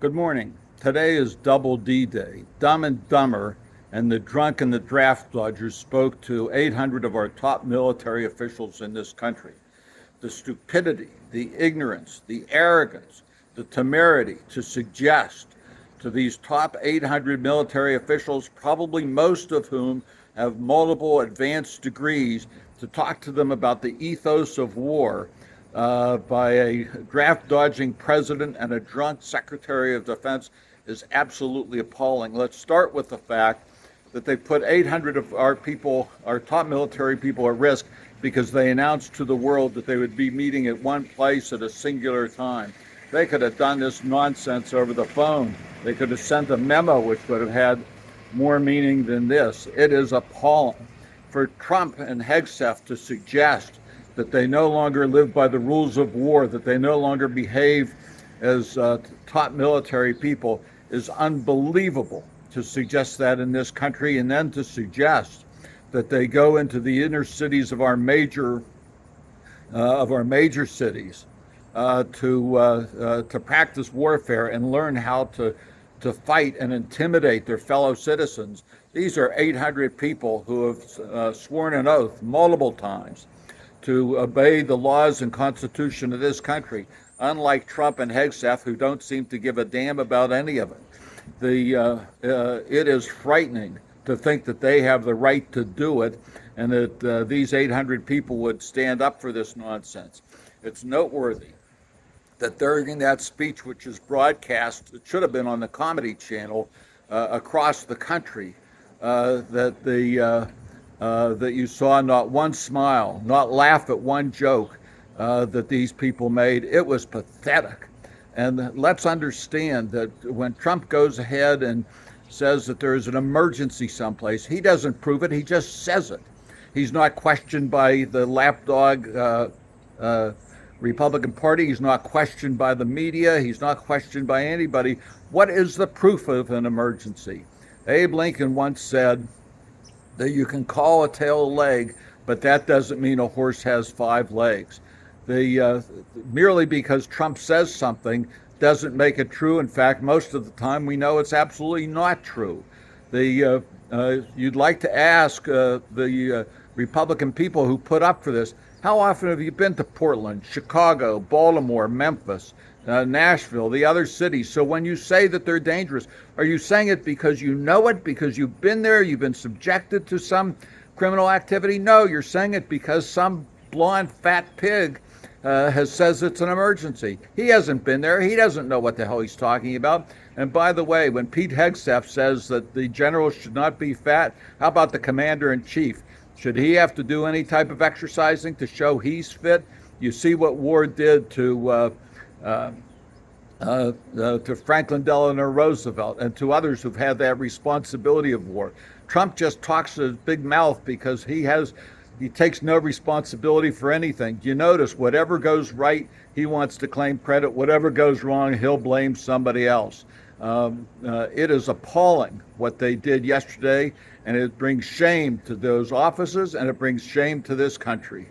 Good morning. Today is Double D Day. Dumb and Dumber and the drunk and the draft dodgers spoke to 800 of our top military officials in this country. The stupidity, the ignorance, the arrogance, the temerity to suggest to these top 800 military officials, probably most of whom have multiple advanced degrees, to talk to them about the ethos of war by a draft dodging president and a drunk secretary of defense is absolutely appalling. Let's start with the fact that they put 800 of our people, our top military people, at risk because they announced to the world that they would be meeting at one place at a singular time. They could have done this nonsense over the phone. They could have sent a memo which would have had more meaning than this. It is appalling for Trump and Hegseth to suggest that they no longer live by the rules of war, that they no longer behave as top military people. Is unbelievable to suggest that in this country, and then to suggest that they go into the inner cities of our major cities to practice warfare and learn how to fight and intimidate their fellow citizens. These are 800 people who have sworn an oath multiple times to obey the laws and constitution of this country, unlike Trump and Hegseth, who don't seem to give a damn about any of it. It is frightening to think that they have the right to do it, and that these 800 people would stand up for this nonsense. It's noteworthy that during that speech, which is broadcast, it should have been on the Comedy Channel across the country, that you saw not one smile, not laugh at one joke that these people made. It was pathetic. And let's understand that when Trump goes ahead and says that there is an emergency someplace, he doesn't prove it, he just says it. He's not questioned by the lapdog Republican Party. He's not questioned by the media. He's not questioned by anybody. What is the proof of an emergency? Abe Lincoln once said that you can call a tail a leg, but that doesn't mean a horse has 5 legs. Merely because Trump says something doesn't make it true. In fact, most of the time we know it's absolutely not true. You'd like to ask the Republican people who put up for this, how often have you been to Portland, Chicago, Baltimore, Memphis, Nashville, the other cities? So when you say that they're dangerous, are you saying it because you know it, because you've been there, you've been subjected to some criminal activity? No, you're saying it because some blonde fat pig says it's an emergency. He hasn't been there. He doesn't know what the hell he's talking about. And by the way, when Pete Hegseth says that the generals should not be fat, how about the commander-in-chief? Should he have to do any type of exercising to show he's fit? You see what war did to Franklin Delano Roosevelt and to others who've had that responsibility of war. Trump just talks to his big mouth because he takes no responsibility for anything. You notice whatever goes right, he wants to claim credit. Whatever goes wrong, he'll blame somebody else. It is appalling what they did yesterday, and it brings shame to those officers, and it brings shame to this country.